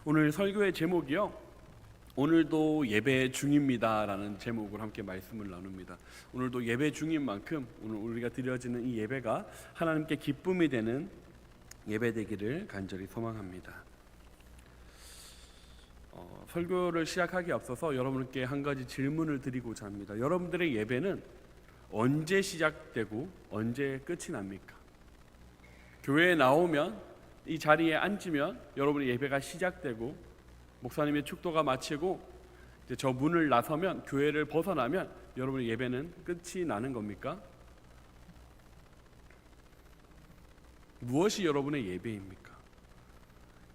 오늘 설교의 제목이요, 오늘도 예배 중입니다라는 제목으로 함께 말씀을 나눕니다. 오늘도 예배 중인 만큼 오늘 우리가 드려지는 이 예배가 하나님께 기쁨이 되는 예배 되기를 간절히 소망합니다. 설교를 시작하기에 앞서서 여러분께 한 가지 질문을 드리고자 합니다. 여러분들의 예배는 언제 시작되고 언제 끝이 납니까? 교회에 나오면, 이 자리에 앉으면 여러분의 예배가 시작되고 목사님의 축도가 마치고 이제 저 문을 나서면, 교회를 벗어나면 여러분의 예배는 끝이 나는 겁니까? 무엇이 여러분의 예배입니까?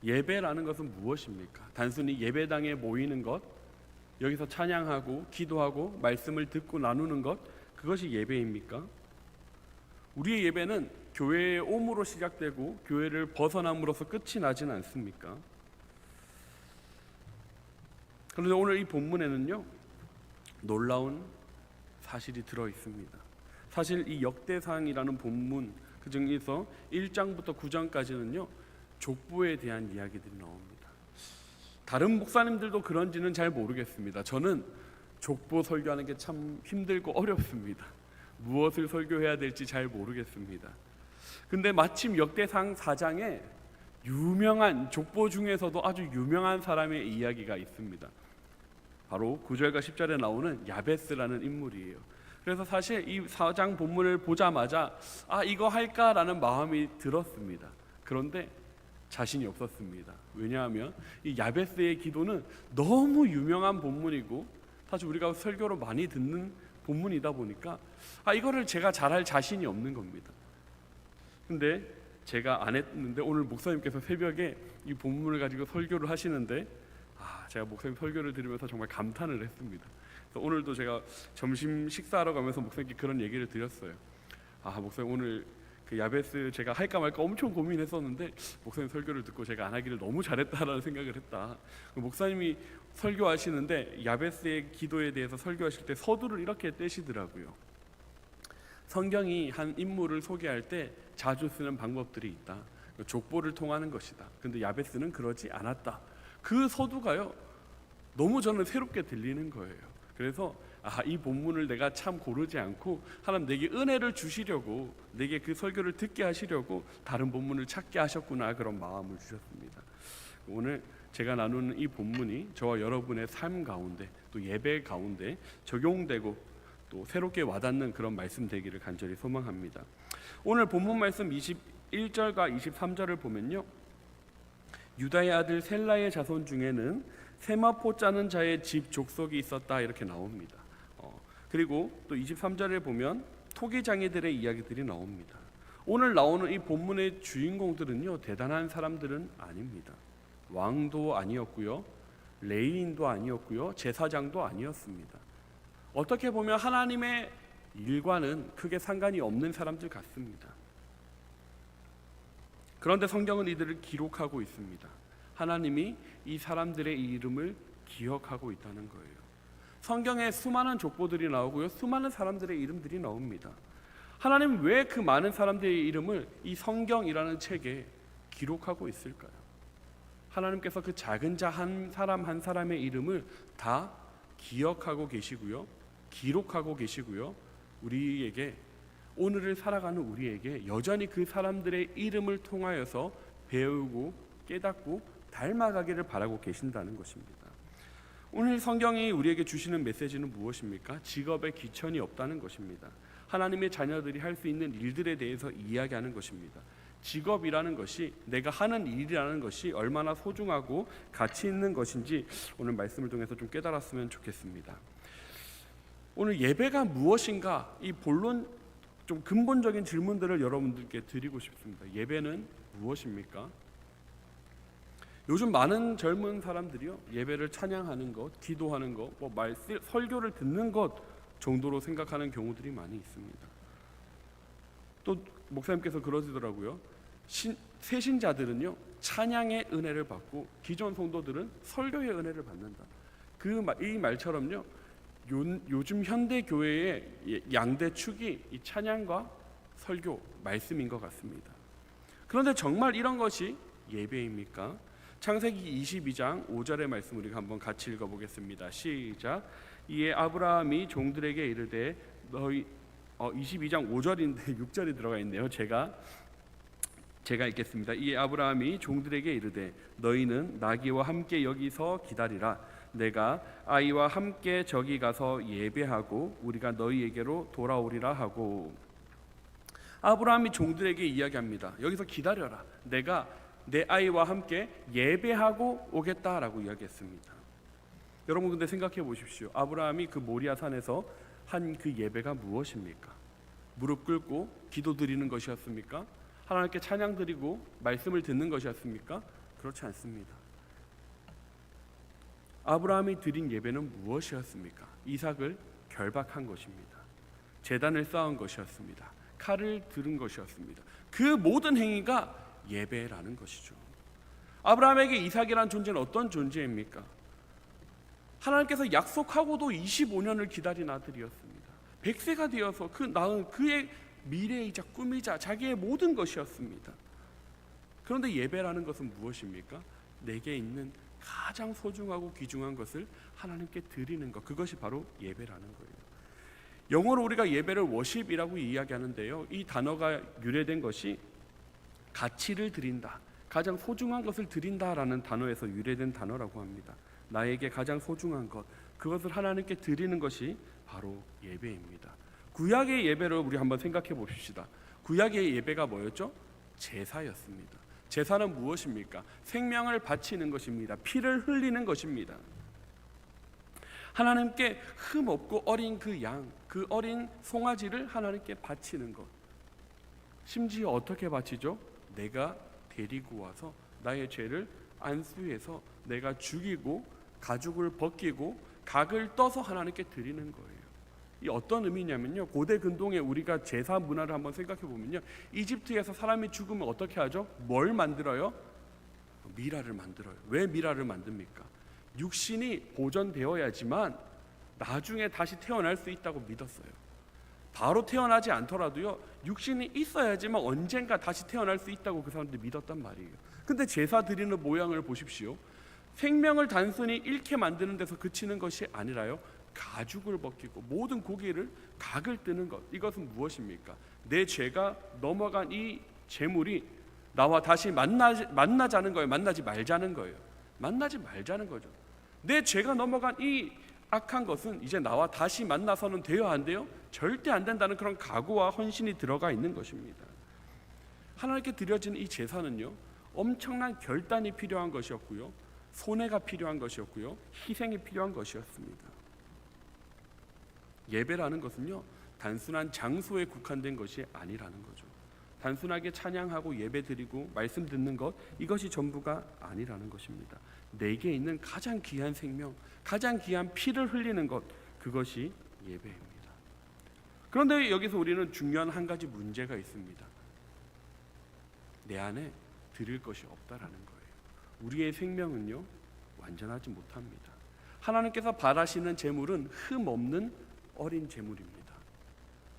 예배라는 것은 무엇입니까? 단순히 예배당에 모이는 것, 여기서 찬양하고 기도하고 말씀을 듣고 나누는 것, 그것이 예배입니까? 우리의 예배는 교회에 옴으로 시작되고 교회를 벗어남으로써 끝이 나지는 않습니까? 그런데 오늘 이 본문에는요, 놀라운 사실이 들어 있습니다. 사실 이 역대상이라는 본문 그 중에서 1장부터 9장까지는요 족보에 대한 이야기들이 나옵니다. 다른 목사님들도 그런지는 잘 모르겠습니다. 저는 족보 설교하는 게 참 힘들고 어렵습니다. 무엇을 설교해야 될지 잘 모르겠습니다. 근데 마침 역대상 4장에 유명한 족보 중에서도 아주 유명한 사람의 이야기가 있습니다. 바로 9절과 10절에 나오는 야베스라는 인물이에요. 그래서 사실 이 4장 본문을 보자마자 이거 할까라는 마음이 들었습니다. 그런데 자신이 없었습니다. 왜냐하면 이 야베스의 기도는 너무 유명한 본문이고 사실 우리가 설교로 많이 듣는 본문이다 보니까 이거를 제가 잘할 자신이 없는 겁니다. 근데 제가 안 했는데 오늘 목사님께서 새벽에 이 본문을 가지고 설교를 하시는데 제가 목사님 설교를 들으면서 정말 감탄을 했습니다. 그래서 오늘도 제가 점심 식사하러 가면서 목사님께 그런 얘기를 드렸어요. 목사님, 오늘 그 야베스 제가 할까 말까 엄청 고민했었는데 목사님 설교를 듣고 제가 안 하기를 너무 잘했다라는 생각을 했다. 목사님이 설교하시는데 야베스의 기도에 대해서 설교하실 때 서두를 이렇게 떼시더라고요. 성경이 한 인물을 소개할 때 자주 쓰는 방법들이 있다. 족보를 통하는 것이다. 근데 야베스는 그러지 않았다. 그 서두가요 너무 저는 새롭게 들리는 거예요. 그래서 이 본문을 내가 참 고르지 않고 하나님 내게 은혜를 주시려고, 내게 그 설교를 듣게 하시려고 다른 본문을 찾게 하셨구나, 그런 마음을 주셨습니다. 오늘 제가 나누는 이 본문이 저와 여러분의 삶 가운데 또 예배 가운데 적용되고 또 새롭게 와닿는 그런 말씀 되기를 간절히 소망합니다. 오늘 본문 말씀 21절과 23절을 보면요, 유다의 아들 셀라의 자손 중에는 세마포 짜는 자의 집 족속이 있었다, 이렇게 나옵니다. 그리고 또 23절에 보면 토기장이들의 이야기들이 나옵니다. 오늘 나오는 이 본문의 주인공들은요 대단한 사람들은 아닙니다. 왕도 아니었고요, 레위인도 아니었고요, 제사장도 아니었습니다. 어떻게 보면 하나님의 일과는 크게 상관이 없는 사람들 같습니다. 그런데 성경은 이들을 기록하고 있습니다. 하나님이 이 사람들의 이름을 기억하고 있다는 거예요. 성경에 수많은 족보들이 나오고요, 수많은 사람들의 이름들이 나옵니다. 하나님 왜 그 많은 사람들의 이름을 이 성경이라는 책에 기록하고 있을까요? 하나님께서 그 작은 자 한 사람 한 사람의 이름을 다 기억하고 계시고요, 기록하고 계시고요, 우리에게, 오늘을 살아가는 우리에게 여전히 그 사람들의 이름을 통하여서 배우고 깨닫고 닮아가기를 바라고 계신다는 것입니다. 오늘 성경이 우리에게 주시는 메시지는 무엇입니까? 직업에 귀천이 없다는 것입니다. 하나님의 자녀들이 할 수 있는 일들에 대해서 이야기하는 것입니다. 직업이라는 것이, 내가 하는 일이라는 것이 얼마나 소중하고 가치 있는 것인지 오늘 말씀을 통해서 좀 깨달았으면 좋겠습니다. 오늘 예배가 무엇인가, 이 본론 좀 근본적인 질문들을 여러분들께 드리고 싶습니다. 예배는 무엇입니까? 요즘 많은 젊은 사람들이요, 예배를 찬양하는 것, 기도하는 것, 설교를 듣는 것 정도로 생각하는 경우들이 많이 있습니다. 또 목사님께서 그러시더라고요. 새신자들은요 찬양의 은혜를 받고 기존 성도들은 설교의 은혜를 받는다. 이 말처럼요, 요즘 현대 교회의 양대 축이 이 찬양과 설교, 말씀인 것 같습니다. 그런데 정말 이런 것이 예배입니까? 창세기 22장 5절의 말씀 우리가 한번 같이 읽어보겠습니다. 시작. 이에 아브라함이 종들에게 이르되 너희 22장 5절인데 6절이 들어가 있네요. 제가 읽겠습니다. 이에 아브라함이 종들에게 이르되 너희는 나귀와 함께 여기서 기다리라. 내가 아이와 함께 저기 가서 예배하고 우리가 너희에게로 돌아오리라 하고. 아브라함이 종들에게 이야기합니다. 여기서 기다려라. 내가 내 아이와 함께 예배하고 오겠다라고 이야기했습니다. 여러분 근데 생각해 보십시오. 아브라함이 그 모리아 산에서 한 그 예배가 무엇입니까? 무릎 꿇고 기도 드리는 것이었습니까? 하나님께 찬양 드리고 말씀을 듣는 것이었습니까? 그렇지 않습니다. 아브라함이 드린 예배는 무엇이었습니까? 이삭을 결박한 것입니다. 제단을 쌓은 것이었습니다. 칼을 들은 것이었습니다. 그 모든 행위가 예배라는 것이죠. 아브라함에게 이삭이라는 존재는 어떤 존재입니까? 하나님께서 약속하고도 25년을 기다린 아들이었습니다. 100세가 되어서 그 낳은 그의 미래이자 꿈이자 자기의 모든 것이었습니다. 그런데 예배라는 것은 무엇입니까? 내게 있는 가장 소중하고 귀중한 것을 하나님께 드리는 것, 그것이 바로 예배라는 거예요. 영어로 우리가 예배를 워십이라고 이야기하는데요, 이 단어가 유래된 것이 가치를 드린다, 가장 소중한 것을 드린다라는 단어에서 유래된 단어라고 합니다. 나에게 가장 소중한 것, 그것을 하나님께 드리는 것이 바로 예배입니다. 구약의 예배를 우리 한번 생각해 봅시다. 구약의 예배가 뭐였죠? 제사였습니다. 제사는 무엇입니까? 생명을 바치는 것입니다. 피를 흘리는 것입니다. 하나님께 흠없고 어린 그 양, 그 어린 송아지를 하나님께 바치는 것. 심지어 어떻게 바치죠? 내가 데리고 와서 나의 죄를 안수해서 내가 죽이고 가죽을 벗기고 각을 떠서 하나님께 드리는 거예요. 이 어떤 의미냐면요, 고대 근동에 우리가 제사 문화를 한번 생각해 보면요, 이집트에서 사람이 죽으면 어떻게 하죠? 뭘 만들어요? 미라를 만들어요. 왜 미라를 만듭니까? 육신이 보존되어야지만 나중에 다시 태어날 수 있다고 믿었어요. 바로 태어나지 않더라도요, 육신이 있어야지만 언젠가 다시 태어날 수 있다고 그 사람들이 믿었단 말이에요. 근데 제사 드리는 모양을 보십시오. 생명을 단순히 잃게 만드는 데서 그치는 것이 아니라요, 가죽을 벗기고 모든 고기를 각을 뜨는 것. 이것은 무엇입니까? 내 죄가 넘어간 이 재물이 나와 다시 만나자는 거예요. 만나지 말자는 거예요. 만나지 말자는 거죠. 내 죄가 넘어간 이 악한 것은 이제 나와 다시 만나서는 돼요, 안 돼요? 절대 안 된다는 그런 각오와 헌신이 들어가 있는 것입니다. 하나님께 드려지는 이 제사는요, 엄청난 결단이 필요한 것이었고요, 손해가 필요한 것이었고요, 희생이 필요한 것이었습니다. 예배라는 것은요, 단순한 장소에 국한된 것이 아니라는 거죠. 단순하게 찬양하고 예배드리고 말씀 듣는 것, 이것이 전부가 아니라는 것입니다. 내게 있는 가장 귀한 생명, 가장 귀한 피를 흘리는 것, 그것이 예배입니다. 그런데 여기서 우리는 중요한 한 가지 문제가 있습니다. 내 안에 드릴 것이 없다라는 거예요. 우리의 생명은요, 완전하지 못합니다. 하나님께서 바라시는 제물은 흠 없는 어린 제물입니다.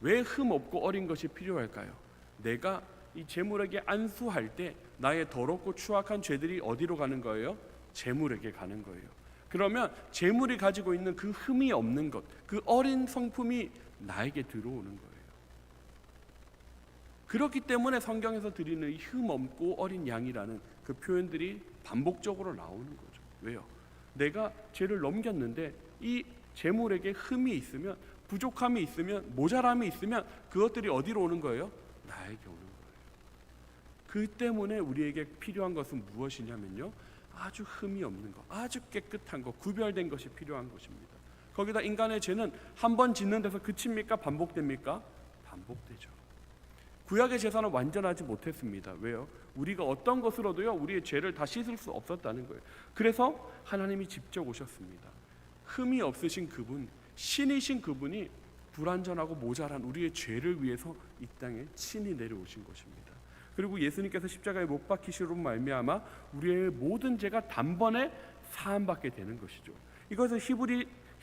왜 흠 없고 어린 것이 필요할까요? 내가 이 제물에게 안수할 때 나의 더럽고 추악한 죄들이 어디로 가는 거예요? 제물에게 가는 거예요. 그러면 제물이 가지고 있는 그 흠이 없는 것, 그 어린 성품이 나에게 들어오는 거예요. 그렇기 때문에 성경에서 드리는 이 흠 없고 어린 양이라는 그 표현들이 반복적으로 나오는 거죠. 왜요? 내가 죄를 넘겼는데 이 제물에게 흠이 있으면, 부족함이 있으면, 모자람이 있으면 그것들이 어디로 오는 거예요? 나에게 오는 거예요. 그 때문에 우리에게 필요한 것은 무엇이냐면요, 아주 흠이 없는 것, 아주 깨끗한 것, 구별된 것이 필요한 것입니다. 거기다 인간의 죄는 한 번 짓는 데서 그칩니까? 반복됩니까? 반복되죠. 구약의 제사는 완전하지 못했습니다. 왜요? 우리가 어떤 것으로도요, 우리의 죄를 다 씻을 수 없었다는 거예요. 그래서 하나님이 직접 오셨습니다. 흠이 없으신 그분, 신이신 그분이 불완전하고 모자란 우리의 죄를 위해서 이 땅에 친히 내려오신 것입니다. 그리고 예수님께서 십자가에 못 박히시로 말미암아 우리의 모든 죄가 단번에 사함받게 되는 것이죠. 이것을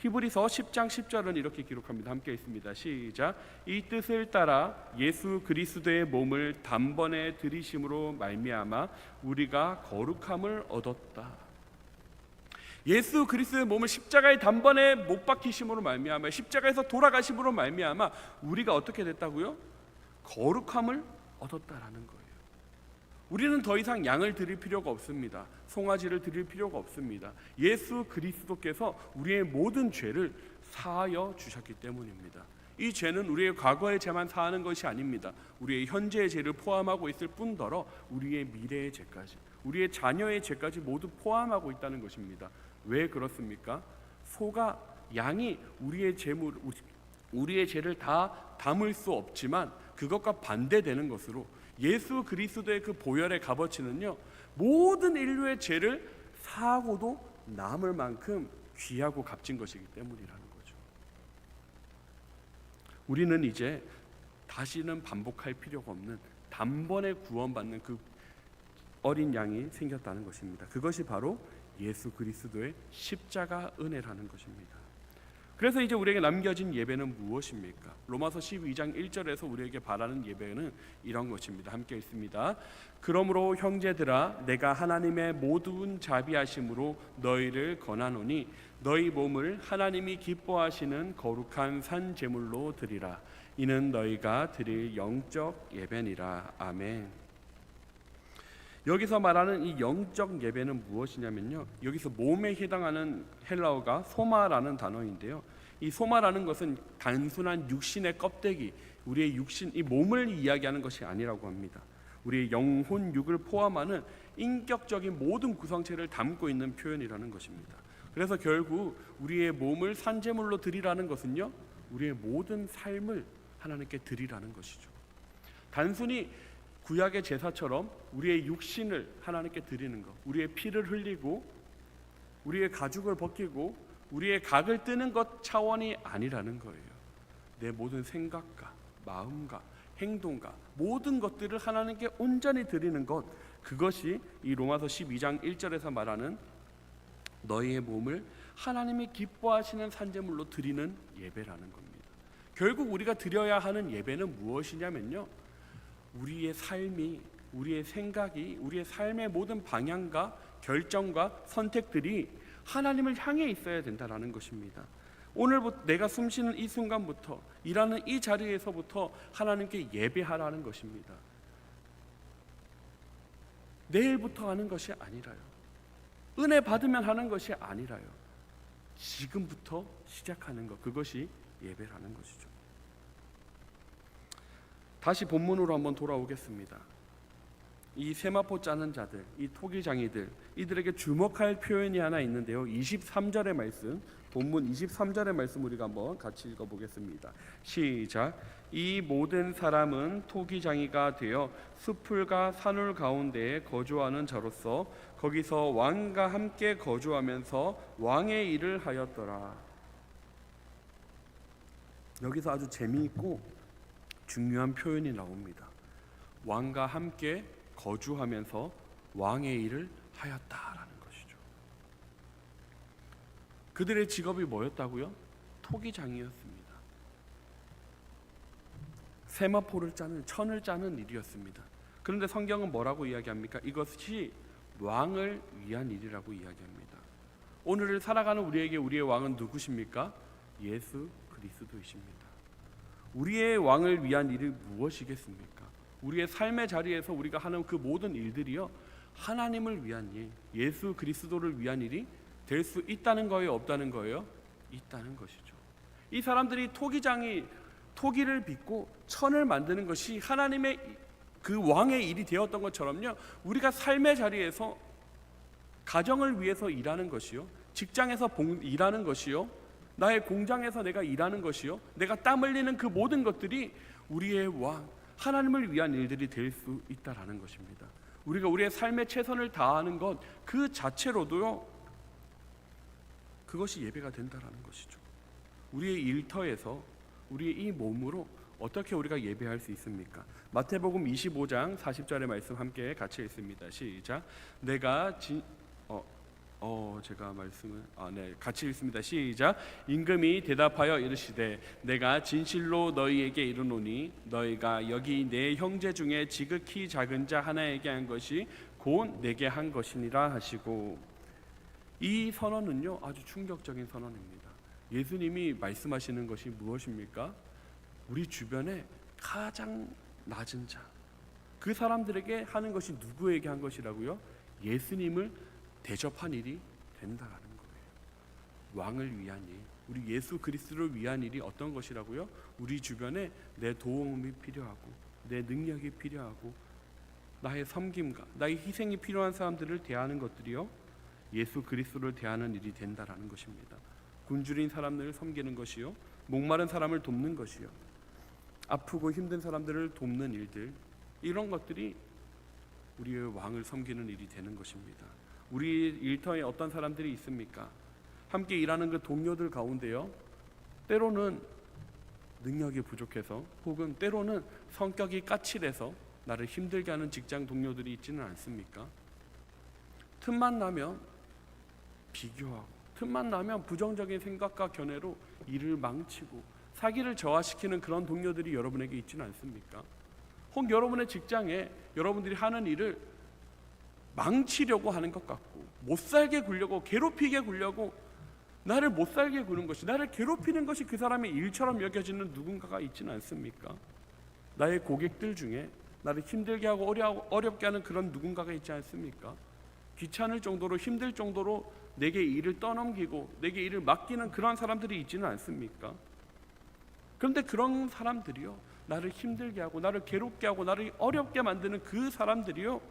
히브리서 10장 10절은 이렇게 기록합니다. 함께 있습니다. 시작. 이 뜻을 따라 예수 그리스도의 몸을 단번에 들이심으로 말미암아 우리가 거룩함을 얻었다. 예수 그리스도의 몸을 십자가에 단번에 못 박히심으로 말미암아, 십자가에서 돌아가심으로 말미암아 우리가 어떻게 됐다고요? 거룩함을 얻었다라는 거예요. 우리는 더 이상 양을 드릴 필요가 없습니다. 송아지를 드릴 필요가 없습니다. 예수 그리스도께서 우리의 모든 죄를 사하여 주셨기 때문입니다. 이 죄는 우리의 과거의 죄만 사하는 것이 아닙니다. 우리의 현재의 죄를 포함하고 있을 뿐더러 우리의 미래의 죄까지, 우리의 자녀의 죄까지 모두 포함하고 있다는 것입니다. 왜 그렇습니까? 소가, 양이 우리의 죄를 다 담을 수 없지만 그것과 반대되는 것으로 예수 그리스도의 그 보혈의 값어치는요, 모든 인류의 죄를 사하고도 남을 만큼 귀하고 값진 것이기 때문이라는 거죠. 우리는 이제 다시는 반복할 필요가 없는 단번에 구원받는 그 어린 양이 생겼다는 것입니다. 그것이 바로 예수 그리스도의 십자가 은혜라는 것입니다. 그래서 이제 우리에게 남겨진 예배는 무엇입니까? 로마서 12장 1절에서 우리에게 바라는 예배는 이런 것입니다. 함께 읽습니다. 그러므로 형제들아, 내가 하나님의 모든 자비하심으로 너희를 권하노니 너희 몸을 하나님이 기뻐하시는 거룩한 산 제물로 드리라. 이는 너희가 드릴 영적 예배니라. 아멘. 여기서 말하는 이 영적 예배는 무엇이냐면요, 여기서 몸에 해당하는 헬라어가 소마라는 단어인데요, 이 소마라는 것은 단순한 육신의 껍데기, 우리의 육신, 이 몸을 이야기하는 것이 아니라고 합니다. 우리의 영혼, 육을 포함하는 인격적인 모든 구성체를 담고 있는 표현이라는 것입니다. 그래서 결국 우리의 몸을 산제물로 드리라는 것은요, 우리의 모든 삶을 하나님께 드리라는 것이죠. 단순히 구약의 제사처럼 우리의 육신을 하나님께 드리는 것, 우리의 피를 흘리고 우리의 가죽을 벗기고 우리의 각을 뜨는 것 차원이 아니라는 거예요. 내 모든 생각과 마음과 행동과 모든 것들을 하나님께 온전히 드리는 것, 그것이 이 로마서 12장 1절에서 말하는 너희의 몸을 하나님이 기뻐하시는 산제물로 드리는 예배라는 겁니다. 결국 우리가 드려야 하는 예배는 무엇이냐면요, 우리의 삶이, 우리의 생각이, 우리의 삶의 모든 방향과 결정과 선택들이 하나님을 향해 있어야 된다는 것입니다. 오늘부터 내가 숨쉬는 이 순간부터, 일하는 이 자리에서부터 하나님께 예배하라는 것입니다. 내일부터 하는 것이 아니라요, 은혜 받으면 하는 것이 아니라요, 지금부터 시작하는 것, 그것이 예배라는 것이죠. 다시 본문으로 한번 돌아오겠습니다. 이 세마포 짜는 자들, 이 토기장이들, 이들에게 주목할 표현이 하나 있는데요, 23절의 말씀, 본문 23절의 말씀 우리가 한번 같이 읽어보겠습니다. 시작. 이 모든 사람은 토기장이가 되어 숲풀과 산울 가운데에 거주하는 자로서 거기서 왕과 함께 거주하면서 왕의 일을 하였더라. 여기서 아주 재미있고 중요한 표현이 나옵니다. 왕과 함께 거주하면서 왕의 일을 하였다라는 것이죠. 그들의 직업이 뭐였다고요? 토기장이었습니다. 세마포를 짜는, 천을 짜는 일이었습니다. 그런데 성경은 뭐라고 이야기합니까? 이것이 왕을 위한 일이라고 이야기합니다. 오늘을 살아가는 우리에게 우리의 왕은 누구십니까? 예수 그리스도이십니다. 우리의 왕을 위한 일이 무엇이겠습니까? 우리의 삶의 자리에서 우리가 하는 그 모든 일들이요, 하나님을 위한 일, 예수 그리스도를 위한 일이 될 수 있다는 거예요, 없다는 거예요? 있다는 것이죠. 이 사람들이 토기를 빚고 천을 만드는 것이 하나님의 그 왕의 일이 되었던 것처럼요, 우리가 삶의 자리에서 가정을 위해서 일하는 것이요, 직장에서 일하는 것이요, 나의 공장에서 내가 일하는 것이요, 내가 땀 흘리는 그 모든 것들이 우리의 왕, 하나님을 위한 일들이 될 수 있다라는 것입니다. 우리가 우리의 삶의 최선을 다하는 것 그 자체로도요, 그것이 예배가 된다라는 것이죠. 우리의 일터에서 우리의 이 몸으로 어떻게 우리가 예배할 수 있습니까? 마태복음 25장 40절의 말씀 함께 같이 읽습니다. 시작. 내가 제가 말씀을 같이 읽습니다. 시작. 임금이 대답하여 이르시되 내가 진실로 너희에게 이르노니 너희가 여기 내 형제 중에 지극히 작은 자 하나에게 한 것이 곧 내게 한 것이니라 하시고, 이 선언은요 아주 충격적인 선언입니다. 예수님이 말씀하시는 것이 무엇입니까? 우리 주변에 가장 낮은 자, 그 사람들에게 하는 것이 누구에게 한 것이라고요? 예수님을 대접한 일이 된다라는 거예요. 왕을 위한 일, 우리 예수 그리스도를 위한 일이 어떤 것이라고요? 우리 주변에 내 도움이 필요하고 내 능력이 필요하고 나의 섬김과 나의 희생이 필요한 사람들을 대하는 것들이요 예수 그리스도를 대하는 일이 된다라는 것입니다. 굶주린 사람들을 섬기는 것이요, 목마른 사람을 돕는 것이요, 아프고 힘든 사람들을 돕는 일들, 이런 것들이 우리의 왕을 섬기는 일이 되는 것입니다. 우리 일터에 어떤 사람들이 있습니까? 함께 일하는 그 동료들 가운데요, 때로는 능력이 부족해서 혹은 때로는 성격이 까칠해서 나를 힘들게 하는 직장 동료들이 있지는 않습니까? 틈만 나면 비교하고, 틈만 나면 부정적인 생각과 견해로 일을 망치고 사기를 저하시키는 그런 동료들이 여러분에게 있지는 않습니까? 혹 여러분의 직장에 여러분들이 하는 일을 망치려고 하는 것 같고, 못살게 굴려고, 괴롭히게 굴려고, 나를 못살게 구는 것이, 나를 괴롭히는 것이 그 사람의 일처럼 여겨지는 누군가가 있지는 않습니까? 나의 고객들 중에 나를 힘들게 하고 어렵게 하는 그런 누군가가 있지 않습니까? 귀찮을 정도로, 힘들 정도로 내게 일을 떠넘기고 내게 일을 맡기는 그런 사람들이 있지는 않습니까? 그런데 그런 사람들이요, 나를 힘들게 하고 나를 괴롭게 하고 나를 어렵게 만드는 그 사람들이요,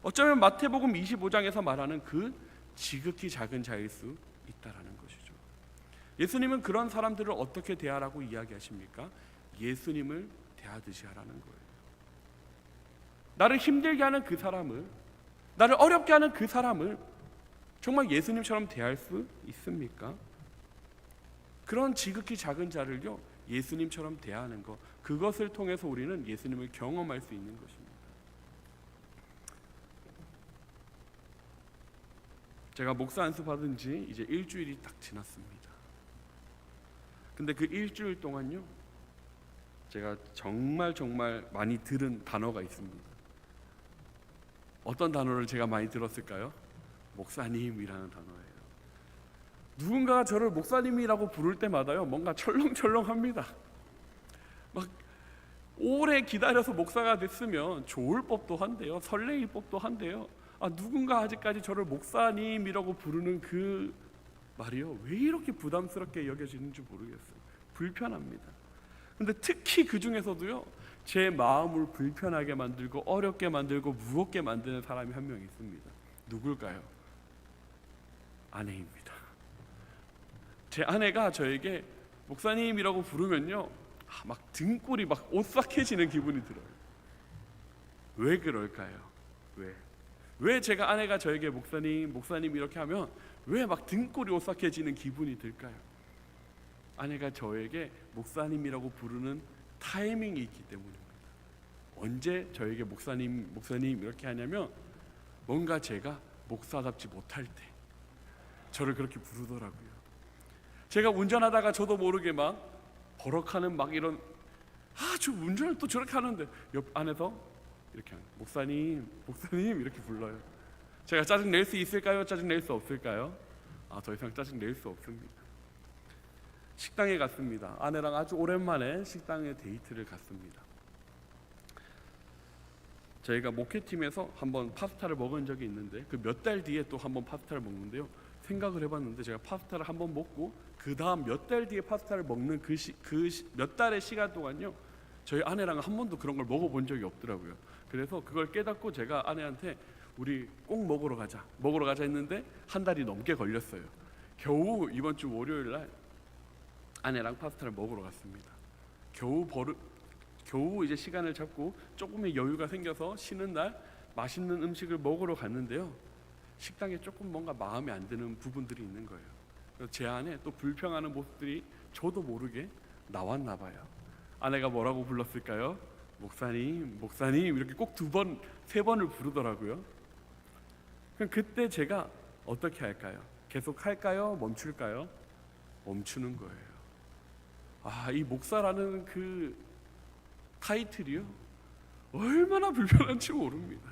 어쩌면 마태복음 25장에서 말하는 그 지극히 작은 자일 수 있다라는 것이죠. 예수님은 그런 사람들을 어떻게 대하라고 이야기하십니까? 예수님을 대하듯이 하라는 거예요. 나를 힘들게 하는 그 사람을, 나를 어렵게 하는 그 사람을 정말 예수님처럼 대할 수 있습니까? 그런 지극히 작은 자를요 예수님처럼 대하는 것, 그것을 통해서 우리는 예수님을 경험할 수 있는 것입니다. 제가 목사 안수 받은 지 이제 일주일이 딱 지났습니다. 근데 그 일주일 동안요 제가 정말 많이 들은 단어가 있습니다. 어떤 단어를 제가 많이 들었을까요? 목사님이라는 단어예요. 누군가가 저를 목사님이라고 부를 때마다요 뭔가 철렁철렁합니다. 막 오래 기다려서 목사가 됐으면 좋을 법도 한데요, 설레일 법도 한데요, 누군가 아직까지 저를 목사님이라고 부르는 그 말이요 왜 이렇게 부담스럽게 여겨지는지 모르겠어요. 불편합니다. 근데 특히 그 중에서도요 제 마음을 불편하게 만들고 어렵게 만들고 무겁게 만드는 사람이 한 명 있습니다. 누굴까요? 아내입니다. 제 아내가 저에게 목사님이라고 부르면요 막 등골이 막 오싹해지는 기분이 들어요. 왜 그럴까요? 왜 제가 아내가 저에게 목사님 이렇게 하면 왜 막 등골이 오싹해지는 기분이 들까요? 아내가 저에게 목사님이라고 부르는 타이밍이 있기 때문입니다. 언제 저에게 목사님 이렇게 하냐면 뭔가 제가 목사답지 못할 때 저를 그렇게 부르더라고요. 제가 운전하다가 저도 모르게 막 버럭하는 막 이런 저 운전을 또 저렇게 하는데 옆 안에서 이렇게 목사님 이렇게 불러요. 제가 짜증 낼 수 있을까요? 짜증 낼 수 없을까요? 더 이상 짜증 낼 수 없습니다. 식당에 갔습니다. 아내랑 아주 오랜만에 식당에 데이트를 갔습니다. 저희가 목회팀에서 한번 파스타를 먹은 적이 있는데 그 몇 달 뒤에 또 한번 파스타를 먹는데요, 생각을 해봤는데 제가 파스타를 한번 먹고 그 다음 몇 달 뒤에 파스타를 먹는 그 몇 달의 시간 동안요 저희 아내랑 한 번도 그런 걸 먹어본 적이 없더라고요. 그래서 그걸 깨닫고 제가 아내한테 우리 꼭 먹으러 가자 했는데 한 달이 넘게 걸렸어요. 겨우 이번 주 월요일 날 아내랑 파스타를 먹으러 갔습니다. 겨우 이제 시간을 잡고 조금의 여유가 생겨서 쉬는 날 맛있는 음식을 먹으러 갔는데요, 식당에 조금 뭔가 마음에 안 드는 부분들이 있는 거예요. 그래서 제 안에 또 불평하는 모습들이 저도 모르게 나왔나 봐요. 아내가 뭐라고 불렀을까요? 목사님 이렇게 꼭 2번, 3번을 부르더라고요. 그때 제가 어떻게 할까요? 계속 할까요? 멈출까요? 멈추는 거예요. 이 목사라는 그 타이틀이요, 얼마나 불편한지 모릅니다.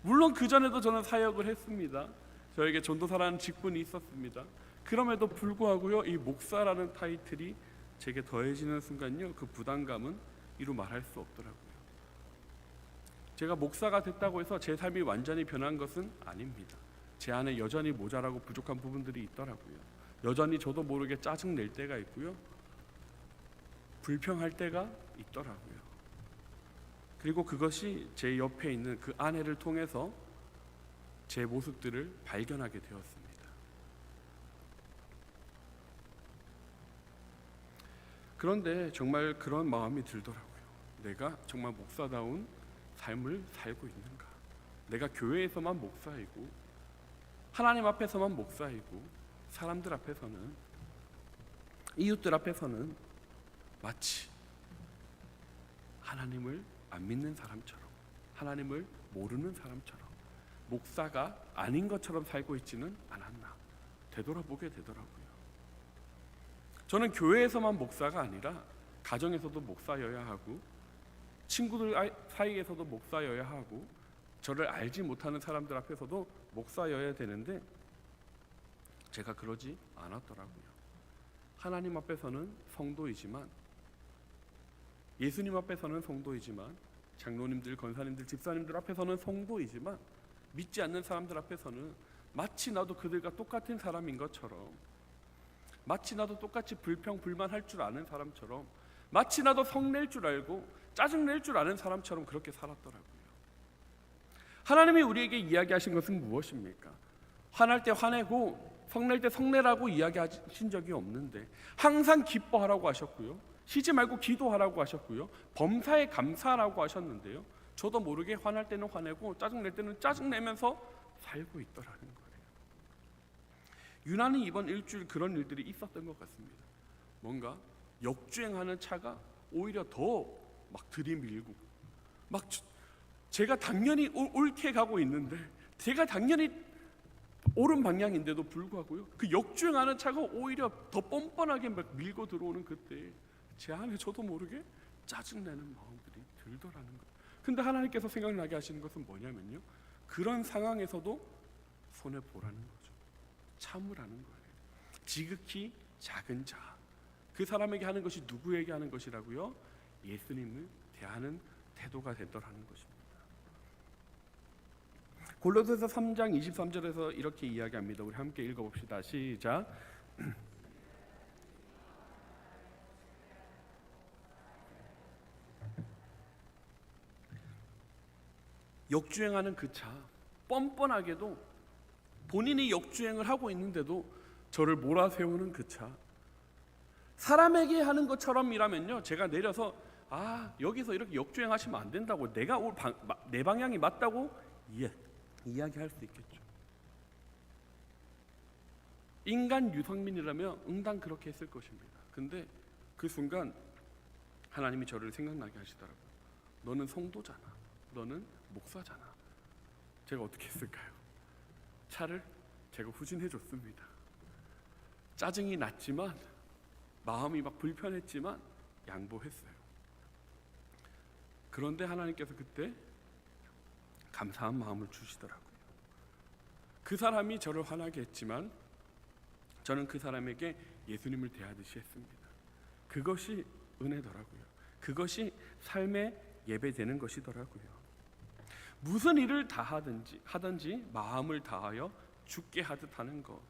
물론 그 전에도 저는 사역을 했습니다. 저에게 전도사라는 직분이 있었습니다. 그럼에도 불구하고요, 이 목사라는 타이틀이 제게 더해지는 순간요, 그 부담감은 이루 말할 수 없더라고요. 제가 목사가 됐다고 해서 제 삶이 완전히 변한 것은 아닙니다. 제 안에 여전히 모자라고 부족한 부분들이 있더라고요. 여전히 저도 모르게 짜증 낼 때가 있고요, 불평할 때가 있더라고요. 그리고 그것이 제 옆에 있는 그 아내를 통해서 제 모습들을 발견하게 되었습니다. 그런데 정말 그런 마음이 들더라고요. 내가 정말 목사다운 삶을 살고 있는가? 내가 교회에서만 목사이고 하나님 앞에서만 목사이고 사람들 앞에서는, 이웃들 앞에서는 마치 하나님을 안 믿는 사람처럼, 하나님을 모르는 사람처럼, 목사가 아닌 것처럼 살고 있지는 않았나 되돌아보게 되더라고요. 저는 교회에서만 목사가 아니라 가정에서도 목사여야 하고, 친구들 사이에서도 목사여야 하고, 저를 알지 못하는 사람들 앞에서도 목사여야 되는데 제가 그러지 않았더라고요. 하나님 앞에서는 성도이지만, 예수님 앞에서는 성도이지만, 장로님들, 권사님들, 집사님들 앞에서는 성도이지만, 믿지 않는 사람들 앞에서는 마치 나도 그들과 똑같은 사람인 것처럼, 마치 나도 똑같이 불평 불만할 줄 아는 사람처럼, 마치 나도 성낼 줄 알고 짜증낼 줄 아는 사람처럼 그렇게 살았더라고요. 하나님이 우리에게 이야기하신 것은 무엇입니까? 화날 때 화내고 성낼 때 성내라고 이야기하신 적이 없는데, 항상 기뻐하라고 하셨고요, 쉬지 말고 기도하라고 하셨고요, 범사에 감사하라고 하셨는데요, 저도 모르게 화날 때는 화내고 짜증낼 때는 짜증내면서 살고 있더라는 거예요. 유난히 이번 일주일 그런 일들이 있었던 것 같습니다. 뭔가 역주행하는 차가 오히려 더 막 들이밀고, 막 제가 당연히 옳게 가고 있는데, 제가 당연히 옳은 방향인데도 불구하고요, 그 역주행하는 차가 오히려 더 뻔뻔하게 막 밀고 들어오는 그때 제 안에 저도 모르게 짜증내는 마음들이 들더라는 거예요. 근데 하나님께서 생각나게 하시는 것은 뭐냐면요, 그런 상황에서도 손해 보라는 거죠. 참으라는 거예요. 지극히 작은 자, 그 사람에게 하는 것이 누구에게 하는 것이라고요? 예수님을 대하는 태도가 되더라는 것입니다. 골로새서 3장 23절에서 이렇게 이야기합니다. 우리 함께 읽어봅시다. 시작. 역주행하는 그 차, 뻔뻔하게도 본인이 역주행을 하고 있는데도 저를 몰아세우는 그 차, 사람에게 하는 것처럼이라면요, 제가 내려서 여기서 이렇게 역주행하시면 안 된다고, 내가 내 방향이 맞다고 이야기할 수 있겠죠. 인간 유성민이라면 응당 그렇게 했을 것입니다. 근데 그 순간 하나님이 저를 생각나게 하시더라고요. 너는 성도잖아, 너는 목사잖아. 제가 어떻게 했을까요? 차를 제가 후진해 줬습니다. 짜증이 났지만, 마음이 막 불편했지만 양보했어요. 그런데 하나님께서 그때 감사한 마음을 주시더라고요. 그 사람이 저를 화나게 했지만 저는 그 사람에게 예수님을 대하듯이 했습니다. 그것이 은혜더라고요. 그것이 삶의 예배되는 것이더라고요. 무슨 일을 다 하든지 마음을 다하여 주께 하듯 하는 것,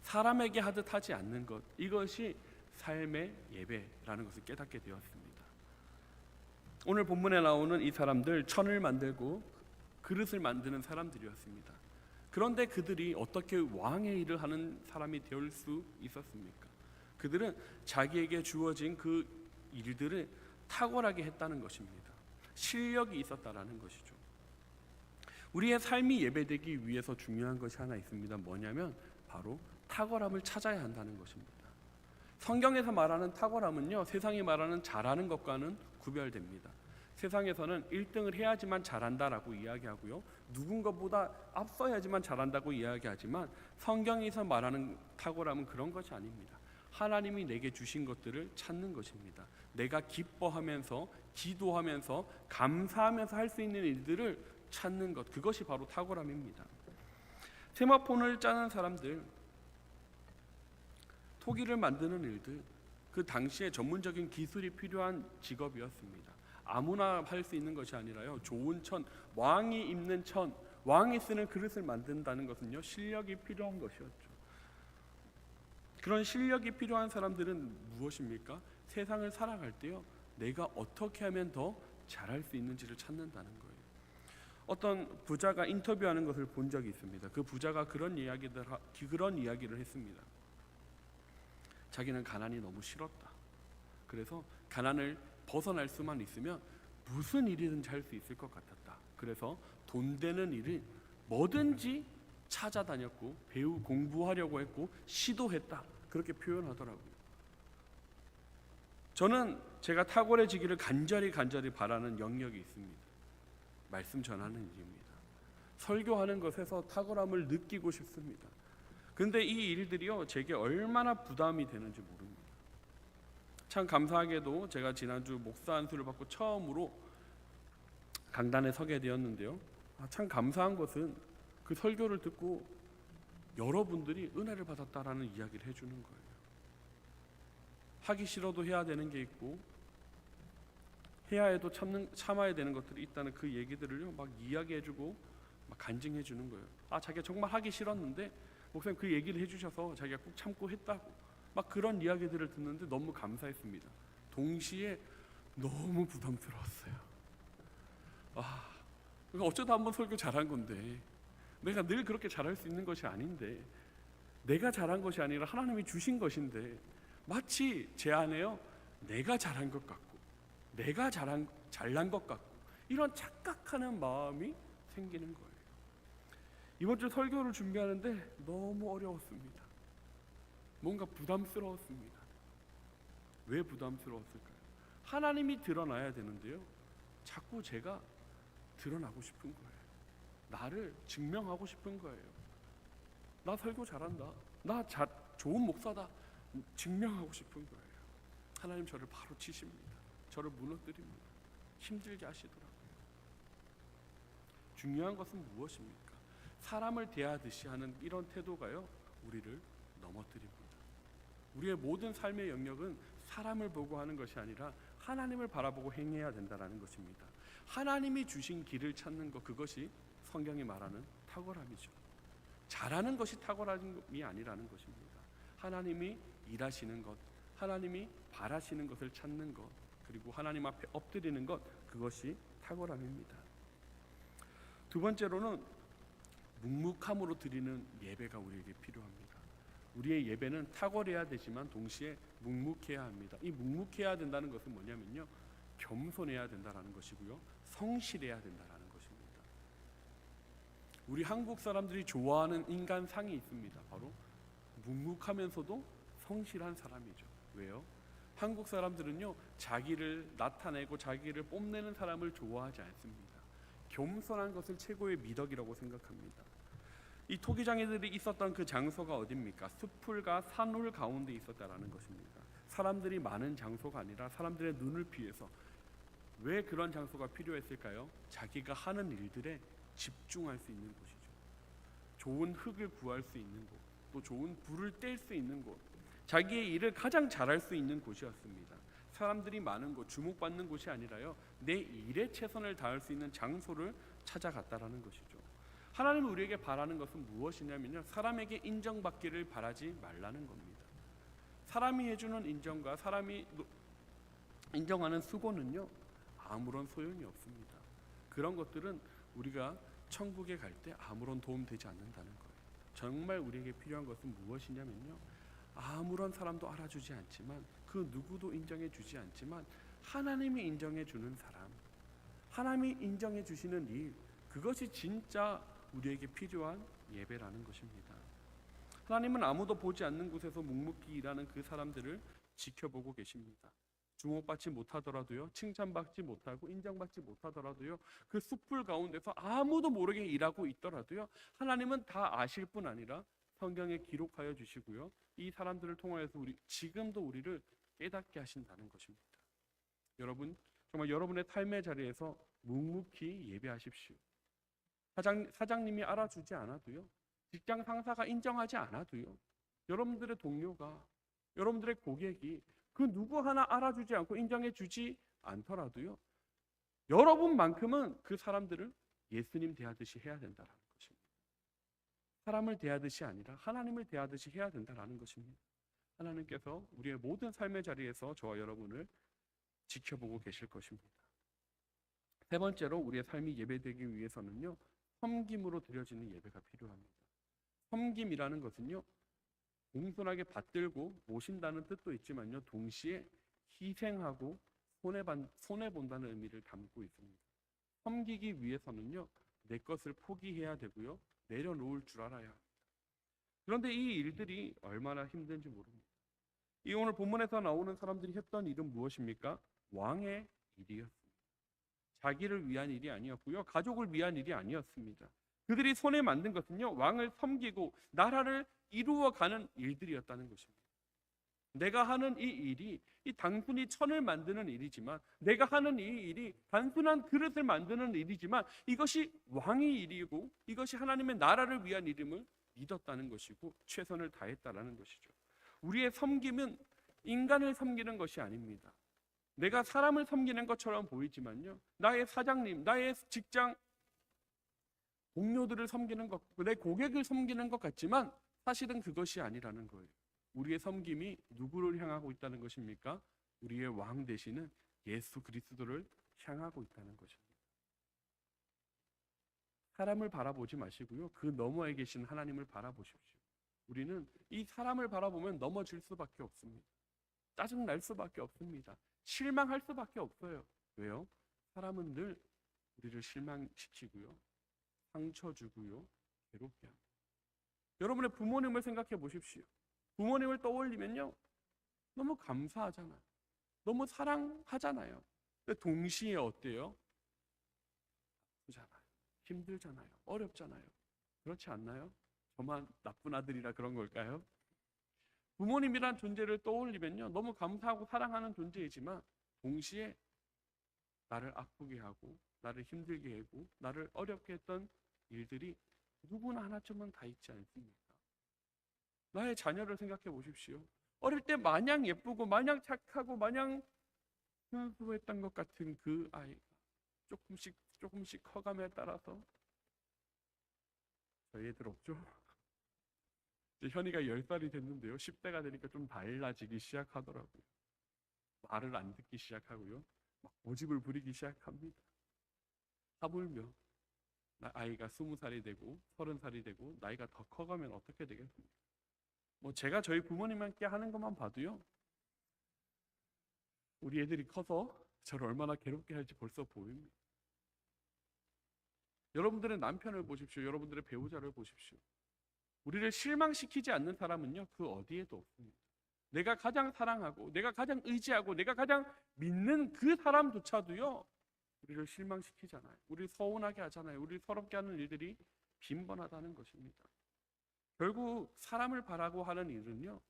사람에게 하듯 하지 않는 것, 이것이 삶의 예배라는 것을 깨닫게 되었습니다. 오늘 본문에 나오는 이 사람들, 천을 만들고 그릇을 만드는 사람들이었습니다. 그런데 그들이 어떻게 왕의 일을 하는 사람이 될 수 있었습니까? 그들은 자기에게 주어진 그 일들을 탁월하게 했다는 것입니다. 실력이 있었다라는 것이죠. 우리의 삶이 예배되기 위해서 중요한 것이 하나 있습니다. 뭐냐면 바로 탁월함을 찾아야 한다는 것입니다. 성경에서 말하는 탁월함은요, 세상이 말하는 잘하는 것과는 구별됩니다. 세상에서는 1등을 해야지만 잘한다라고 이야기하고요. 누군가보다 앞서야지만 잘한다고 이야기하지만 성경에서 말하는 탁월함은 그런 것이 아닙니다. 하나님이 내게 주신 것들을 찾는 것입니다. 내가 기뻐하면서 기도하면서 감사하면서 할 수 있는 일들을 찾는 것, 그것이 바로 탁월함입니다. 세마폰을 짜는 사람들, 토기를 만드는 일들, 그 당시에 전문적인 기술이 필요한 직업이었습니다. 아무나 할 수 있는 것이 아니라요, 좋은 천, 왕이 입는 천, 왕이 쓰는 그릇을 만든다는 것은요, 실력이 필요한 것이었죠. 그런 실력이 필요한 사람들은 무엇입니까? 세상을 살아갈 때요, 내가 어떻게 하면 더 잘할 수 있는지를 찾는다는 거예요. 어떤 부자가 인터뷰하는 것을 본 적이 있습니다. 그 부자가 그런 이야기를 했습니다. 자기는 가난이 너무 싫었다. 그래서 가난을 벗어날 수만 있으면 무슨 일이든지 할 수 있을 것 같았다. 그래서 돈 되는 일을 뭐든지 찾아다녔고 공부하려고 했고 시도했다. 그렇게 표현하더라고요. 저는 제가 탁월해지기를 간절히 바라는 영역이 있습니다. 말씀 전하는 일입니다. 설교하는 것에서 탁월함을 느끼고 싶습니다. 근데 이 일들이요, 제게 얼마나 부담이 되는지 모릅니다. 참 감사하게도 제가 지난주 목사 안수를 받고 처음으로 강단에 서게 되었는데요, 참 감사한 것은 그 설교를 듣고 여러분들이 은혜를 받았다라는 이야기를 해주는 거예요. 하기 싫어도 해야 되는 게 있고 해야 해도 참아야 되는 것들이 있다는 그 얘기들을요, 막 이야기해주고 막 간증해주는 거예요. 자기가 정말 하기 싫었는데 목사님 그 얘기를 해주셔서 자기가 꼭 참고 했다고, 막 그런 이야기들을 듣는데 너무 감사했습니다. 동시에 너무 부담스러웠어요. 그러니까 어쩌다 한번 설교 잘한 건데, 내가 늘 그렇게 잘할 수 있는 것이 아닌데, 내가 잘한 것이 아니라 하나님이 주신 것인데, 마치 제 안에요, 내가 잘한 것 같고 내가 잘난 것 같고 이런 착각하는 마음이 생기는 거예요. 이번 주 설교를 준비하는데 너무 어려웠습니다. 뭔가 부담스러웠습니다. 왜 부담스러웠을까요? 하나님이 드러나야 되는데요, 자꾸 제가 드러나고 싶은 거예요. 나를 증명하고 싶은 거예요. 나 설교 잘한다, 나 좋은 목사다, 증명하고 싶은 거예요. 하나님 저를 바로 치십니다. 저를 무너뜨립니다. 힘들게 하시더라고요. 중요한 것은 무엇입니까? 사람을 대하듯이 하는 이런 태도가요, 우리를 넘어뜨립니다. 우리의 모든 삶의 영역은 사람을 보고 하는 것이 아니라 하나님을 바라보고 행해야 된다는 것입니다. 하나님이 주신 길을 찾는 것, 그것이 성경이 말하는 탁월함이죠. 잘하는 것이 탁월함이 아니라는 것입니다. 하나님이 일하시는 것, 하나님이 바라시는 것을 찾는 것, 그리고 하나님 앞에 엎드리는 것, 그것이 탁월함입니다. 두 번째로는 묵묵함으로 드리는 예배가 우리에게 필요합니다. 우리의 예배는 탁월해야 되지만 동시에 묵묵해야 합니다. 이 묵묵해야 된다는 것은 뭐냐면요, 겸손해야 된다는 것이고요, 성실해야 된다는 것입니다. 우리 한국 사람들이 좋아하는 인간상이 있습니다. 바로 묵묵하면서도 성실한 사람이죠. 왜요? 한국 사람들은요, 자기를 나타내고 자기를 뽐내는 사람을 좋아하지 않습니다. 겸손한 것을 최고의 미덕이라고 생각합니다. 이 토기장애들이 있었던 그 장소가 어디입니까? 숲풀과 산울 가운데 있었다라는 것입니다. 사람들이 많은 장소가 아니라 사람들의 눈을 피해서. 왜 그런 장소가 필요했을까요? 자기가 하는 일들에 집중할 수 있는 곳이죠. 좋은 흙을 구할 수 있는 곳, 또 좋은 불을 뗄 수 있는 곳, 자기의 일을 가장 잘할 수 있는 곳이었습니다. 사람들이 많은 곳, 주목받는 곳이 아니라요, 내 일에 최선을 다할 수 있는 장소를 찾아갔다라는 것이죠. 하나님은 우리에게 바라는 것은 무엇이냐면요, 사람에게 인정받기를 바라지 말라는 겁니다. 사람이 해주는 인정과 사람이 인정하는 수고는요, 아무런 소용이 없습니다. 그런 것들은 우리가 천국에 갈 때 아무런 도움 되지 않는다는 거예요. 정말 우리에게 필요한 것은 무엇이냐면요, 아무런 사람도 알아주지 않지만, 그 누구도 인정해 주지 않지만 하나님이 인정해 주는 사람, 하나님이 인정해 주시는 일, 그것이 진짜 우리에게 필요한 예배라는 것입니다. 하나님은 아무도 보지 않는 곳에서 묵묵히 일하는 그 사람들을 지켜보고 계십니다. 주목받지 못하더라도요, 칭찬받지 못하고 인정받지 못하더라도요, 그 숲풀 가운데서 아무도 모르게 일하고 있더라도요, 하나님은 다 아실 뿐 아니라 성경에 기록하여 주시고요, 이 사람들을 통하여서 지금도 우리를 깨닫게 하신다는 것입니다. 여러분, 정말 여러분의 삶의 자리에서 묵묵히 예배하십시오. 사장님이 알아주지 않아도요, 직장 상사가 인정하지 않아도요, 여러분들의 동료가, 여러분들의 고객이 그 누구 하나 알아주지 않고 인정해 주지 않더라도요, 여러분만큼은 그 사람들을 예수님 대하듯이 해야 된다는 것입니다. 사람을 대하듯이 아니라 하나님을 대하듯이 해야 된다는 것입니다. 하나님께서 우리의 모든 삶의 자리에서 저와 여러분을 지켜보고 계실 것입니다. 세 번째로 우리의 삶이 예배되기 위해서는요, 섬김으로 드려지는 예배가 필요합니다. 섬김이라는 것은요, 공손하게 받들고 모신다는 뜻도 있지만요, 동시에 희생하고 손해본다는 의미를 담고 있습니다. 섬기기 위해서는요, 내 것을 포기해야 되고요, 내려놓을 줄 알아야 합니다. 그런데 이 일들이 얼마나 힘든지 모릅니다. 이 오늘 본문에서 나오는 사람들이 했던 일은 무엇입니까? 왕의 일이었습니다. 자기를 위한 일이 아니었고요, 가족을 위한 일이 아니었습니다. 그들이 손에 만든 것은요, 왕을 섬기고 나라를 이루어가는 일들이었다는 것입니다. 내가 하는 이 일이 단순히 천을 만드는 일이지만, 내가 하는 이 일이 단순한 그릇을 만드는 일이지만, 이것이 왕의 일이고 이것이 하나님의 나라를 위한 일임을 믿었다는 것이고 최선을 다했다라는 것이죠. 우리의 섬김은 인간을 섬기는 것이 아닙니다. 내가 사람을 섬기는 것처럼 보이지만요, 나의 사장님, 나의 직장 동료들을 섬기는 것, 내 고객을 섬기는 것 같지만 사실은 그것이 아니라는 거예요. 우리의 섬김이 누구를 향하고 있다는 것입니까? 우리의 왕 되시는 예수 그리스도를 향하고 있다는 것입니다. 사람을 바라보지 마시고요, 그 너머에 계신 하나님을 바라보십시오. 우리는 이 사람을 바라보면 넘어질 수밖에 없습니다. 짜증날 수밖에 없습니다. 실망할 수밖에 없어요. 왜요? 사람은 늘 우리를 실망시키고요, 상처 주고요, 괴롭게 합니다. 여러분의 부모님을 생각해 보십시오. 부모님을 떠올리면요, 너무 감사하잖아요. 너무 사랑하잖아요. 근데 동시에 어때요? 아프잖아요. 힘들잖아요. 어렵잖아요. 그렇지 않나요? 저만 나쁜 아들이라 그런 걸까요? 부모님이란 존재를 떠올리면요, 너무 감사하고 사랑하는 존재이지만 동시에 나를 아프게 하고 나를 힘들게 하고 나를 어렵게 했던 일들이 누구나 하나쯤은 다 있지 않습니까? 나의 자녀를 생각해 보십시오. 어릴 때 마냥 예쁘고 마냥 착하고 마냥 순수했던 것 같은 그 아이가 조금씩 커감에 따라서, 저희 애들 없죠? 이제 현이가 10살이 됐는데요, 10대가 되니까 좀 달라지기 시작하더라고요. 말을 안 듣기 시작하고요, 막 고집을 부리기 시작합니다. 하물며 아이가 20살이 되고 30살이 되고 나이가 더 커가면 어떻게 되겠습니까? 제가 저희 부모님께 하는 것만 봐도요, 우리 애들이 커서 저를 얼마나 괴롭게 할지 벌써 보입니다. 여러분들의 남편을 보십시오. 여러분들의 배우자를 보십시오. 우리를 실망시키지 않는 사람은요, 그 어디에도 없습니다. 내가 가장 사랑하고 내가 가장 의지하고 내가 가장 믿는 그 사람조차도요, 우리를 실망시키잖아요. 우리를 서운하게 하잖아요. 우리를 서럽게 하는 일들이 빈번하다는 것입니다. 결국 사람을 바라고 하는 일은요,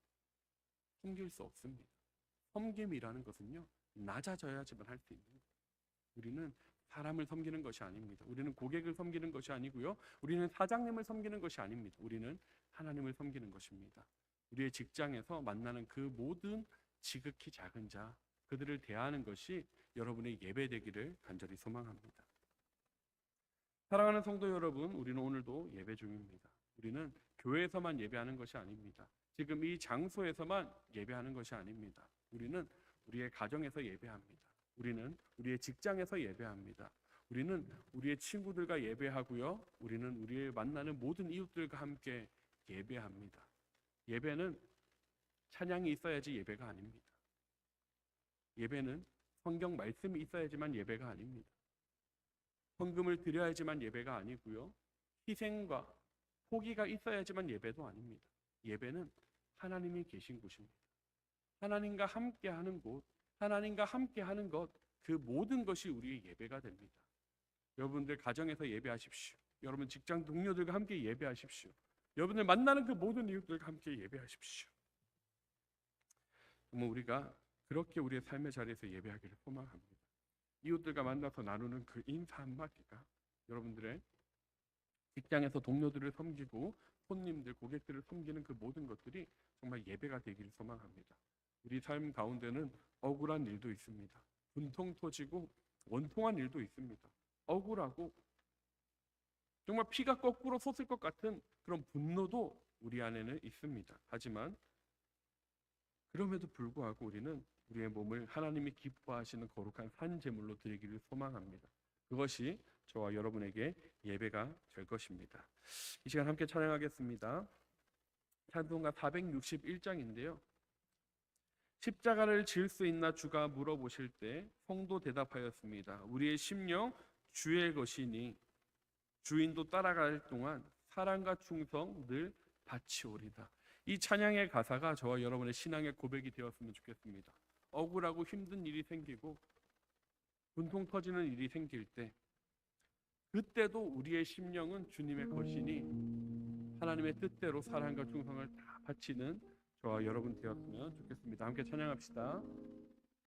섬길 수 없습니다. 섬김이라는 것은요, 낮아져야지만 할 수 있는 거예요. 우리는 사람을 섬기는 것이 아닙니다. 우리는 고객을 섬기는 것이 아니고요, 우리는 사장님을 섬기는 것이 아닙니다. 우리는 하나님을 섬기는 것입니다. 우리의 직장에서 만나는 그 모든 지극히 작은 자, 그들을 대하는 것이 여러분의 예배되기를 간절히 소망합니다. 사랑하는 성도 여러분, 우리는 오늘도 예배 중입니다. 우리는 교회에서만 예배하는 것이 아닙니다. 지금 이 장소에서만 예배하는 것이 아닙니다. 우리는 우리의 가정에서 예배합니다. 우리는 우리의 직장에서 예배합니다. 우리는 우리의 친구들과 예배하고요, 우리는 우리의 만나는 모든 이웃들과 함께 예배합니다. 예배는 찬양이 있어야지 예배가 아닙니다. 예배는 성경 말씀이 있어야지만 예배가 아닙니다. 헌금을 드려야지만 예배가 아니고요, 희생과 포기가 있어야지만 예배도 아닙니다. 예배는 하나님이 계신 곳입니다. 하나님과 함께하는 곳, 하나님과 함께 하는 것, 그 모든 것이 우리의 예배가 됩니다. 여러분들 가정에서 예배하십시오. 여러분 직장 동료들과 함께 예배하십시오. 여러분들 만나는 그 모든 이웃들과 함께 예배하십시오. 정말 우리가 그렇게 우리의 삶의 자리에서 예배하기를 소망합니다. 이웃들과 만나서 나누는 그 인사 한마디가 여러분들의 직장에서 동료들을 섬기고 손님들, 고객들을 섬기는 그 모든 것들이 정말 예배가 되기를 소망합니다. 우리 삶 가운데는 억울한 일도 있습니다. 분통 터지고 원통한 일도 있습니다. 억울하고 정말 피가 거꾸로 솟을 것 같은 그런 분노도 우리 안에는 있습니다. 하지만 그럼에도 불구하고 우리는 우리의 몸을 하나님이 기뻐하시는 거룩한 산 제물로 드리기를 소망합니다. 그것이 저와 여러분에게 예배가 될 것입니다. 이 시간 함께 찬양하겠습니다. 찬송가 461장인데요. 십자가를 질 수 있나 주가 물어보실 때 성도 대답하였습니다. 우리의 심령 주의 것이니 주인도 따라갈 동안 사랑과 충성 늘 바치오리다. 이 찬양의 가사가 저와 여러분의 신앙의 고백이 되었으면 좋겠습니다. 억울하고 힘든 일이 생기고 분통 터지는 일이 생길 때 그때도 우리의 심령은 주님의 것이니 하나님의 뜻대로 사랑과 충성을 다 바치는 저와 여러분 되었으면 좋겠습니다. 함께 찬양합시다.